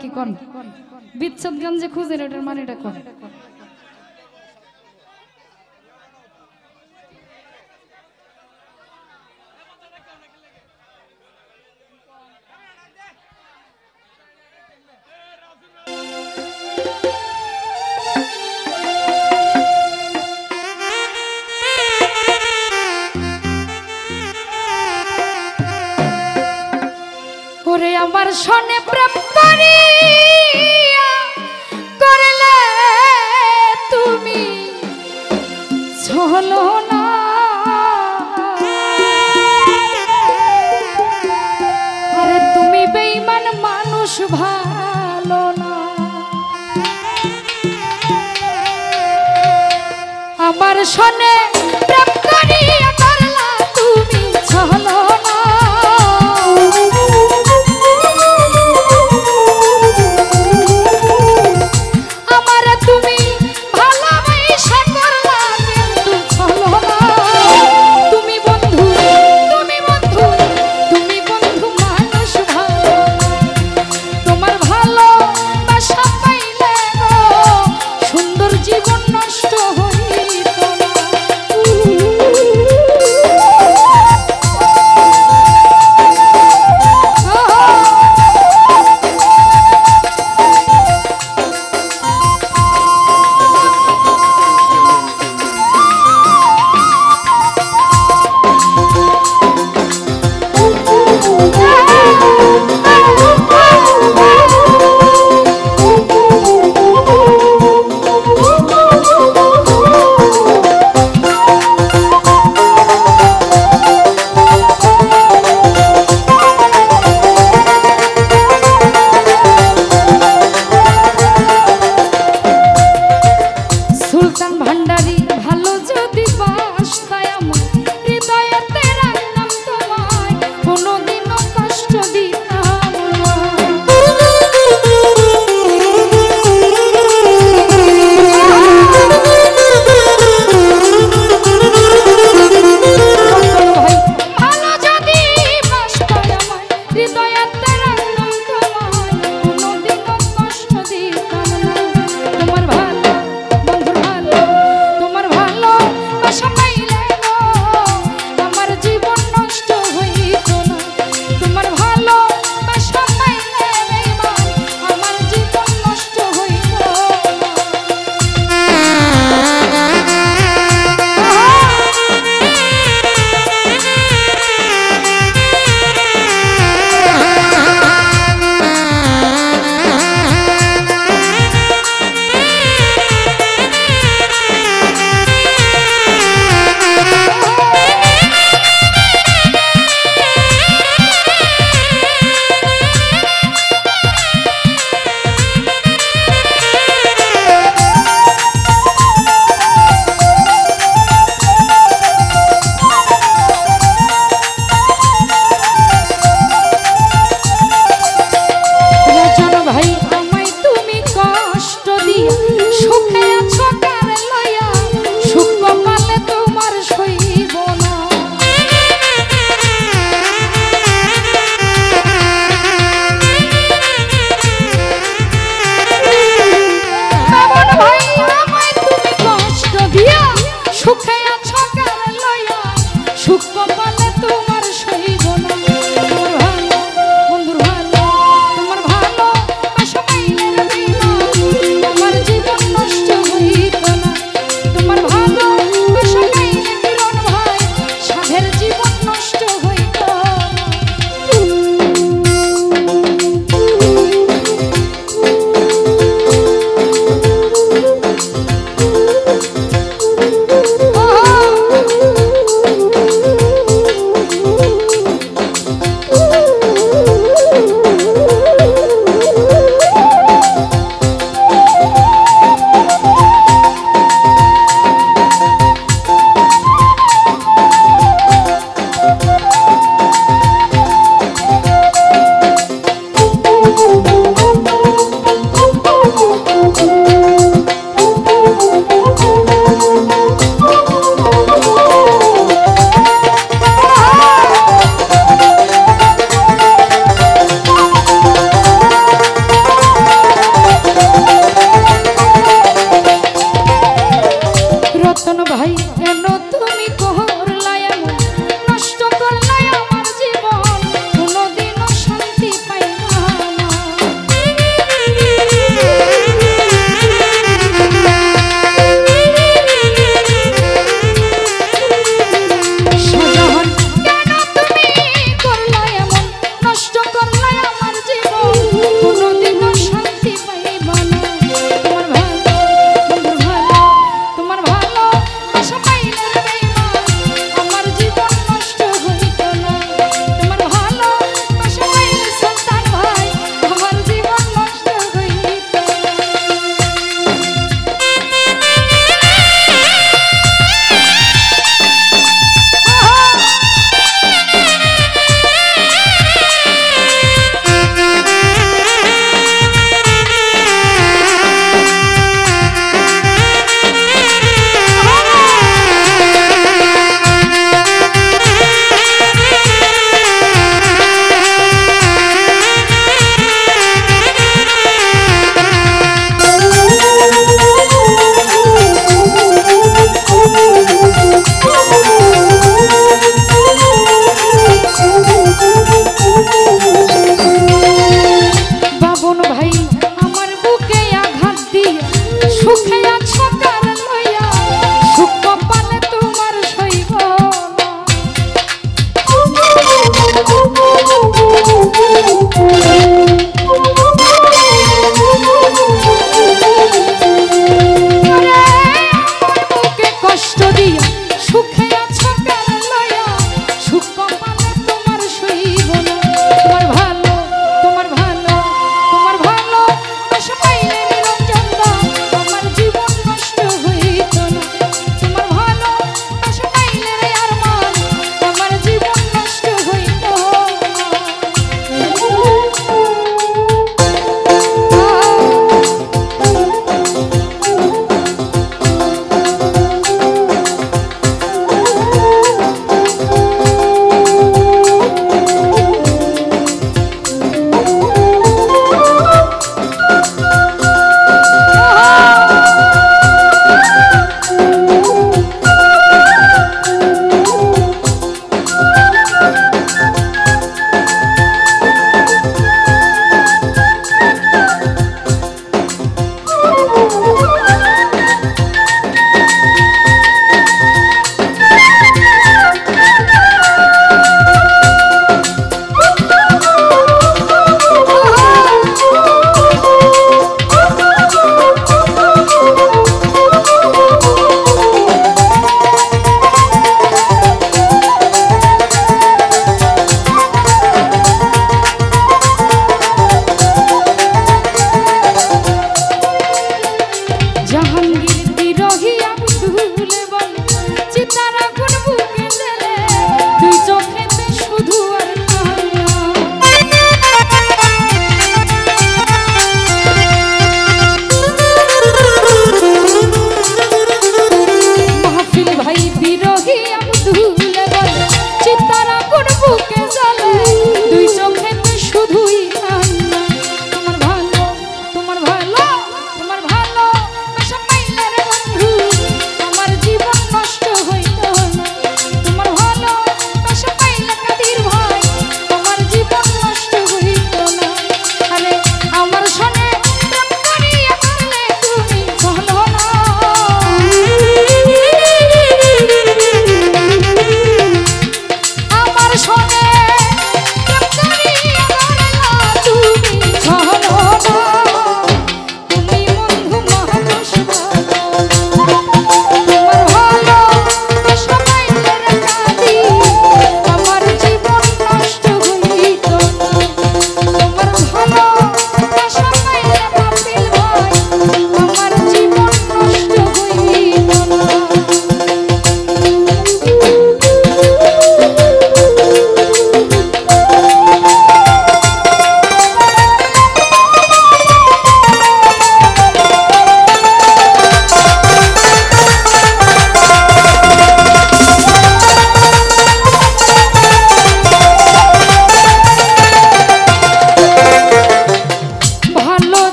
কি কোন বিচ্ছেদ গান যে খুঁজেন এটার মানেটা কোন ওরে আমার সনে প্রেম করিয়া করলে তুমি চলো না আরে তুমি বেঈমান মানুষ ভালো না আমার সনে প্রেম করিয়া করলা তুমি চলো না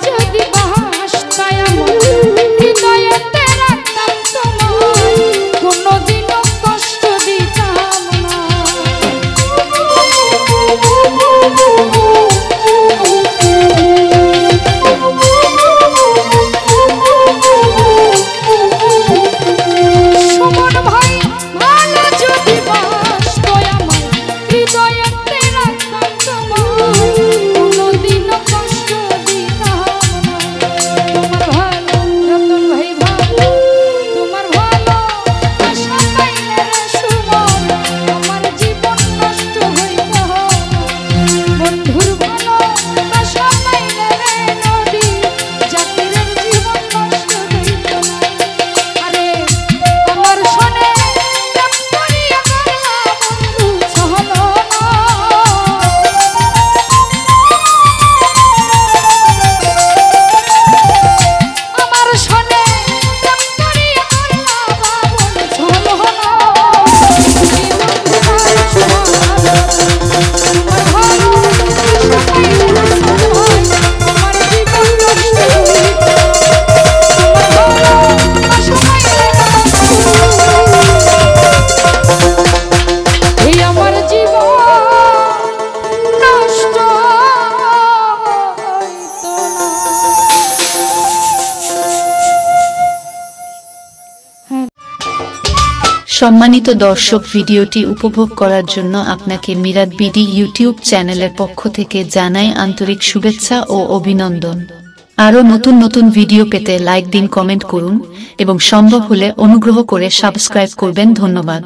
যদি বাসতায় আমার হৃদয়েতে রাখতাম তোমায়, কোনোদিনও কষ্ট দিতাম না। সুমন ভাই ভালো যদি বাসতায় আমার হৃদয়েতে রাখতাম তোমায়, কোনোদিনও কষ্ট দিতাম না। তোমার ভালো রতন ভাই ভালো, তোমার ভালো আশা পাইলে রে সুমন, আমার জীবন নষ্ট হইত না। বন্ধুর ভালো আশা পাইলে রে নদী, জাতিরের জীবন নষ্ট হইত না। আরে আমার শোনে প্রেম করিয়া গেলা বন্ধু ছলো না। আমার শোনে প্রেম করিয়া গেলা বাবন ছলো না। তোমার ভালো আশা পাইলে রে সুমন, আমার জীবন নষ্ট হইত না। তোমার ভালো আশা পাইলে রে এই আমার জীবন নষ্ট হইত না। সম্মানিত দর্শক, ভিডিওটি উপভোগ করার জন্য আপনাকে মিরাত বিডি ইউটিউব চ্যানেলের পক্ষ থেকে জানাই আন্তরিক শুভেচ্ছা ও অভিনন্দন। আরও নতুন নতুন ভিডিও পেতে লাইক দিন, কমেন্ট করুন এবং সম্ভব হলে অনুগ্রহ করে সাবস্ক্রাইব করবেন। ধন্যবাদ।